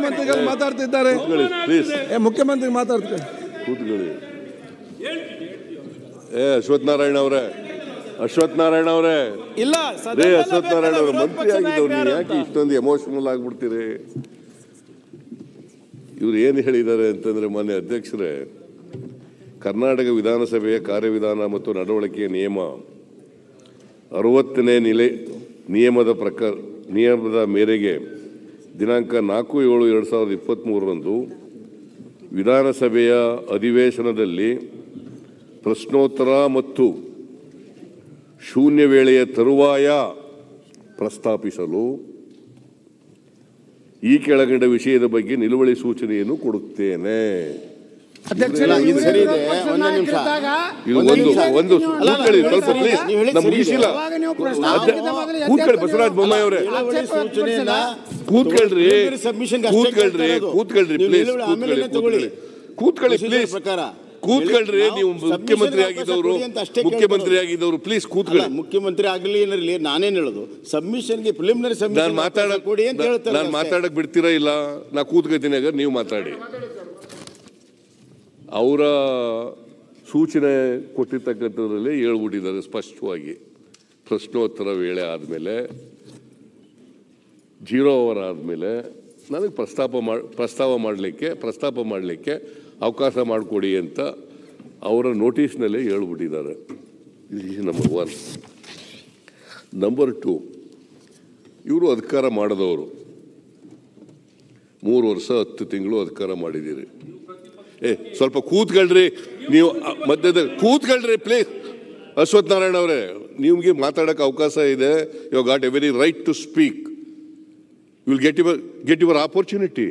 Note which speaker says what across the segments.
Speaker 1: ಮುಖ್ಯಮಂತ್ರಿಗಳು ಮಾತಾಡ್ತಿದ್ದಾರೆ. ಮುಖ್ಯಮಂತ್ರಿ ಮಾತಾಡ್ತಾರೆ.
Speaker 2: ಕೂತ್ಕೊಳ್ಳಿ. ಅಶ್ವಥ್ ನಾರಾಯಣ ಅವರೇ
Speaker 1: ಇಲ್ಲ
Speaker 2: ಅಶ್ವಥ್ ನಾರಾಯಣ ಅವರ ಮಂತ್ರಿ ಆಗಿದ್ದವ್ರು ನೀವು ಯಾಕೆ ಇಷ್ಟೊಂದು ಎಮೋಷನಲ್ ಆಗ್ಬಿಡ್ತೀರಿ? ಇವ್ರು ಏನು ಹೇಳಿದ್ದಾರೆ ಅಂತಂದ್ರೆ, ಮಾನ್ಯ ಅಧ್ಯಕ್ಷರೇ, ಕರ್ನಾಟಕ ವಿಧಾನಸಭೆಯ ಕಾರ್ಯವಿಧಾನ ಮತ್ತು ನಡವಳಿಕೆಯ ನಿಯಮ 60ನೇ ನಿಯಮದ ಮೇರೆಗೆ ದಿನಾಂಕ 4/7/2023 ವಿಧಾನಸಭೆಯ ಅಧಿವೇಶನದಲ್ಲಿ ಪ್ರಶ್ನೋತ್ತರ ಮತ್ತು ಶೂನ್ಯ ವೇಳೆಯ ತರುವಾಯ ಪ್ರಸ್ತಾಪಿಸಲು ಈ ಕೆಳಗಂಡ ವಿಷಯದ ಬಗ್ಗೆ ನಿಲುವಳಿ ಸೂಚನೆಯನ್ನು ಕೊಡುತ್ತೇನೆ. ಬಸವರಾಜ ಬೊಮ್ಮಾಯಿ ಅವರೇ ಕೂತ್ಕೊಳ್ರಿ ನೀವು ಮುಖ್ಯಮಂತ್ರಿ ಆಗಿದ್ದವರು ಪ್ಲೀಸ್ ಕೂತ್ಕೊಳ್ಳಿ.
Speaker 3: ಮುಖ್ಯಮಂತ್ರಿ ಆಗಲಿ ಏನಿರಲಿ, ನಾನೇನು ಹೇಳೋದು ಸಬ್ಮಿಷನ್ಗೆ ಪ್ರಿಲಿಮಿನರಿ ಸಬ್ಮಿಷನ್ ಕೊಡಿ ಅಂತ ಹೇಳ್ತಾರೆ.
Speaker 2: ನಾನು ಮಾತಾಡಕ್ ಬಿಡ್ತೀರಾ ಇಲ್ಲ? ನಾ ಕೂತ್ಕೊತೀನಿ, ಆಗ ನೀವು ಮಾತಾಡಿ. ಅವರ ಸೂಚನೆ ಕೊಟ್ಟಿರ್ತಕ್ಕಂಥದ್ರಲ್ಲಿ ಹೇಳ್ಬಿಟ್ಟಿದ್ದಾರೆ ಸ್ಪಷ್ಟವಾಗಿ. ಪ್ರಶ್ನೋತ್ತರ ವೇಳೆ ಆದಮೇಲೆ 0 ಅವರ್ ಆದಮೇಲೆ ನನಗೆ ಪ್ರಸ್ತಾಪ ಮಾಡಲಿಕ್ಕೆ ಅವಕಾಶ ಮಾಡಿಕೊಡಿ ಅಂತ ಅವರ ನೋಟಿಸ್ನಲ್ಲೇ ಹೇಳ್ಬಿಟ್ಟಿದ್ದಾರೆ. ನಂಬರ್ 1. ನಂಬರ್ 2, ಇವರು ಅಧಿಕಾರ ಮಾಡಿದವರು 3 ವರ್ಷ 10 ತಿಂಗಳು ಅಧಿಕಾರ ಮಾಡಿದ್ದೀರಿ. ಸ್ವಲ್ಪ ಕೂತ್ಕೊಳ್ರಿ, ನೀವು ಮಧ್ಯದ ಕೂತ್ಕೊಳ್ರಿ ಪ್ಲೀಸ್. ಅಶ್ವಥ್ ನಾರಾಯಣ ಅವರೇ, ನಿಮಗೆ ಮಾತಾಡೋಕ್ಕೆ ಅವಕಾಶ ಇದೆ. You got a very right to speak. You will get your opportunity.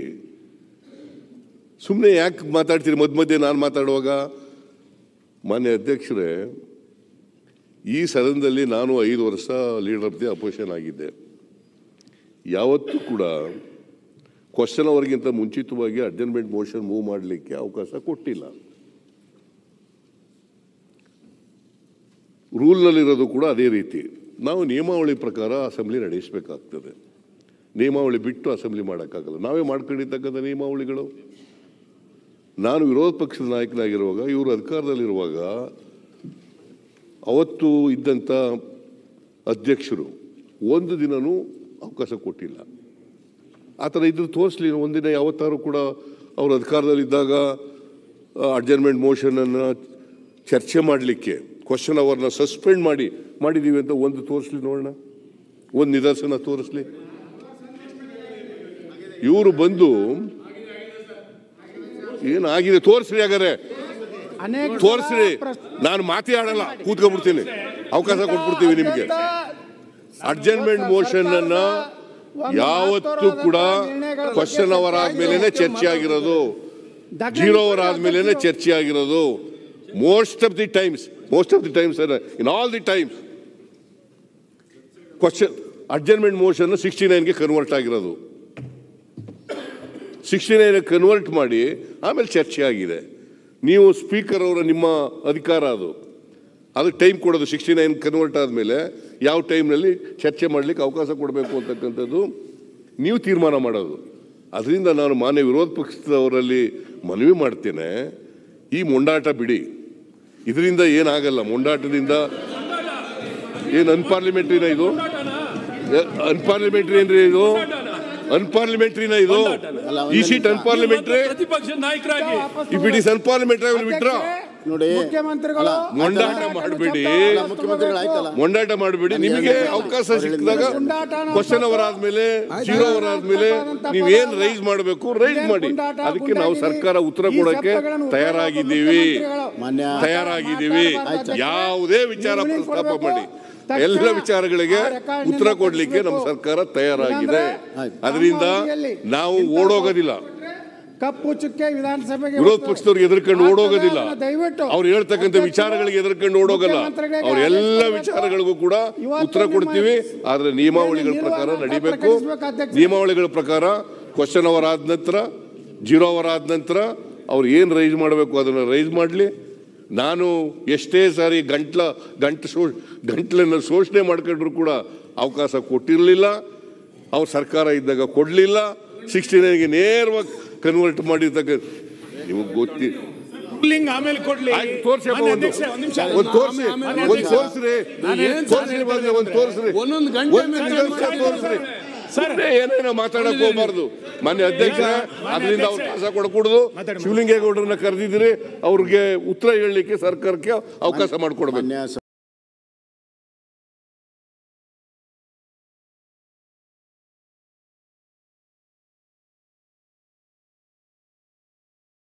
Speaker 2: ಸುಮ್ಮನೆ ಯಾಕೆ ಮಾತಾಡ್ತೀರಿ ಮಧ್ಯೆ ನಾನು ಮಾತಾಡುವಾಗ? ಮಾನ್ಯ ಅಧ್ಯಕ್ಷರೇ, ಈ ಸದನದಲ್ಲಿ ನಾನು 5 ವರ್ಷ ಲೀಡರ್ ಆಫ್ ದಿ ಅಪೋಸಿಷನ್ ಆಗಿದ್ದೆ. ಯಾವತ್ತೂ ಕೂಡ ಕ್ವಶನ್ ಅವರಿಗಿಂತ ಮುಂಚಿತವಾಗಿ ಅಡ್ಜರ್ನ್ಮೆಂಟ್ ಮೋಷನ್ ಮೂವ್ ಮಾಡಲಿಕ್ಕೆ ಅವಕಾಶ ಕೊಟ್ಟಿಲ್ಲ. ರೂಲ್ನಲ್ಲಿರೋದು ಕೂಡ ಅದೇ ರೀತಿ. ನಾವು ನಿಯಮಾವಳಿ ಪ್ರಕಾರ ಅಸೆಂಬ್ಲಿ ನಡೆಸಬೇಕಾಗ್ತದೆ. ನಿಯಮಾವಳಿ ಬಿಟ್ಟು ಅಸೆಂಬ್ಲಿ ಮಾಡೋಕ್ಕಾಗಲ್ಲ. ನಾವೇ ಮಾಡ್ಕೊಂಡಿರ್ತಕ್ಕಂಥ ನಿಯಮಾವಳಿಗಳು. ನಾನು ವಿರೋಧ ಪಕ್ಷದ ನಾಯಕನಾಗಿರುವಾಗ, ಇವರು ಅಧಿಕಾರದಲ್ಲಿರುವಾಗ ಅವತ್ತು ಇದ್ದಂಥ ಅಧ್ಯಕ್ಷರು ಒಂದು ದಿನವೂ ಅವಕಾಶ ಕೊಟ್ಟಿಲ್ಲ. ಆ ಥರ ಇದ್ದು ತೋರಿಸ್ಲಿ. ಒಂದಿನ ಯಾವತ್ತಾರು ಕೂಡ ಅವರು ಅಧಿಕಾರದಲ್ಲಿದ್ದಾಗ ಅಡ್ಜರ್ನ್ಮೆಂಟ್ ಮೋಷನನ್ನು ಚರ್ಚೆ ಮಾಡಲಿಕ್ಕೆ ಕ್ವಶನ್ ಅವರ್ನ ಸಸ್ಪೆಂಡ್ ಮಾಡಿದ್ದೀವಿ ಅಂತ ಒಂದು ತೋರಿಸ್ಲಿ ನೋಡೋಣ, ಒಂದು ನಿದರ್ಶನ ತೋರಿಸ್ಲಿ. ಇವರು ಬಂದು ಏನಾಗಿದೆ ತೋರಿಸ್ರಿ, ಹಾಗಾದ್ರೆ ತೋರಿಸ್ರಿ. ನಾನು ಮಾತಾಡಲ್ಲ, ಕೂತ್ಕೊಂಡ್ಬಿಡ್ತೀನಿ, ಅವಕಾಶ ಕೊಟ್ಬಿಡ್ತೀವಿ ನಿಮಗೆ. ಅಡ್ಜರ್ನ್ಮೆಂಟ್ ಮೋಷನ್ ಅನ್ನ ಯಾವತ್ತೂ ಕೂಡ ಕ್ವಶನ್ ಅವರ್ ಆದ್ಮೇಲೆ ಚರ್ಚೆ ಆಗಿರೋದು, 0 ಅವರ್ ಆದ್ಮೇಲೆ ಚರ್ಚೆ ಆಗಿರೋದು. Most of the times in all the times question adjournment motion 69ಗೆ ಕನ್ವರ್ಟ್ ಆಗಿರೋದು. 69 ಕನ್ವರ್ಟ್ ಮಾಡಿ ಆಮೇಲೆ ಚರ್ಚೆ ಆಗಿದೆ. ನೀವು ಸ್ಪೀಕರ್ ಅವರ ನಿಮ್ಮ ಅಧಿಕಾರ ಅದಕ್ಕೆ ಟೈಮ್ ಕೊಡೋದು. 69 ಕನ್ವರ್ಟ್ ಆದಮೇಲೆ ಯಾವ ಟೈಮ್ನಲ್ಲಿ ಚರ್ಚೆ ಮಾಡಲಿಕ್ಕೆ ಅವಕಾಶ ಕೊಡಬೇಕು ಅಂತಕ್ಕಂಥದ್ದು ನೀವು ತೀರ್ಮಾನ ಮಾಡೋದು. ಅದರಿಂದ ನಾನು ಮಾನ್ಯ ವಿರೋಧ ಪಕ್ಷದವರಲ್ಲಿ ಮನವಿ ಮಾಡ್ತೇನೆ, ಈ ಮೊಂಡಾಟ ಬಿಡಿ. ಇದರಿಂದ ಏನಾಗಲ್ಲ. ಮೊಂಡಾಟದಿಂದ ಏನು ಅನ್ಪಾರ್ಲಿಮೆಂಟ್ರಿನ ಇದು? ಅನ್ಪಾರ್ಲಿಮೆಂಟ್ರಿ ಏನ್ರಿ ಇದು? ಅನ್ಪಾರ್ಲಿಮೆಂಟ್ರಿನ ಇದು? ಈ seat unparliamentary? If it is unparliamentary I will withdraw.
Speaker 3: ನೋಡಿ,
Speaker 2: ಮೊಂಡಾಟ ಮಾಡಬೇಡಿ. ನಿಮಗೆ ಅವಕಾಶ ಸಿಕ್ಕಿದಾಗ ಕ್ವಶನ್ ಅವರ್ ಆದ್ಮೇಲೆ 0 ಅವರ್ ಆದ್ಮೇಲೆ ನೀವೇನ್ ರೈಸ್ ಮಾಡಬೇಕು ರೈಸ್ ಮಾಡಿ. ಅದಕ್ಕೆ ನಾವು ಸರ್ಕಾರ ಉತ್ತರ ಕೊಡಕ್ಕೆ ತಯಾರಾಗಿದ್ದೀವಿ. ಯಾವುದೇ ವಿಚಾರ ಪ್ರಸ್ತಾಪ ಮಾಡಿ, ಎಲ್ಲ ವಿಚಾರಗಳಿಗೆ ಉತ್ತರ ಕೊಡ್ಲಿಕ್ಕೆ ನಮ್ಮ ಸರ್ಕಾರ ತಯಾರಾಗಿದೆ. ಅದರಿಂದ ನಾವು ಓಡೋಗೋದಿಲ್ಲ.
Speaker 1: ಕಪ್ಪು ಚುಕ್ಕೆ ವಿಧಾನಸಭೆಗೆ
Speaker 2: ವಿರೋಧ ಪಕ್ಷದವ್ರಿಗೆ ಎದುರ್ಕೊಂಡು ಓಡೋಗೋದಿಲ್ಲ. ಅವ್ರು ಹೇಳ್ತಕ್ಕಂಥ ವಿಚಾರಗಳಿಗೆ ಎದುರ್ಕೊಂಡು ಓಡೋಗಲ್ಲ. ಅವ್ರ ಎಲ್ಲ ವಿಚಾರಗಳಿಗೂ ಕೂಡ ಉತ್ತರ ಕೊಡ್ತೀವಿ. ಆದ್ರೆ ನಿಯಮಾವಳಿಗಳ ಪ್ರಕಾರ ನಡಿಬೇಕು. ನಿಯಮಾವಳಿಗಳ ಪ್ರಕಾರ ಕ್ವಶನ್ ಅವರ್ ಆದ ನಂತರ 0 ಅವರ್ ಆದ ನಂತರ ಅವ್ರು ಏನು ರೈಸ್ ಮಾಡಬೇಕು ಅದನ್ನು ರೈಸ್ ಮಾಡಲಿ. ನಾನು ಎಷ್ಟೇ ಸಾರಿ ಗಂಟ್ಲನ್ನು ಶೋಷಣೆ ಮಾಡ್ಕೊಂಡ್ರು ಕೂಡ ಅವಕಾಶ ಕೊಟ್ಟಿರಲಿಲ್ಲ. ಅವ್ರ ಸರ್ಕಾರ ಇದ್ದಾಗ ಕೊಡಲಿಲ್ಲ. 69ಗೆ ನೇರವಾಗಿ ಕನ್ವರ್ಟ್ ಮಾಡಿರ್ತಕ್ಕ ನಿಮಗೆ ಗೊತ್ತಿ
Speaker 4: ಆಮೇಲೆ ಕೊಡ್ಲಿ
Speaker 2: ತೋರಿಸ್ರಿ ಏನೇನೋ ಮಾತಾಡಕ್ ಹೋಗ್ಬಾರ್ದು. ಮಾನ್ಯ ಅಧ್ಯಕ್ಷ, ಅದರಿಂದ ಅವ್ರು ಕೆಲಸ ಕೊಡಕೂಡದು. ಶಿವಲಿಂಗೇಗೌಡರನ್ನ ಕರೆದಿದ್ದೀರಿ, ಅವ್ರಿಗೆ ಉತ್ತರ ಹೇಳಲಿಕ್ಕೆ ಸರ್ಕಾರಕ್ಕೆ ಅವಕಾಶ ಮಾಡಿಕೊಡ್ಬೇಕು.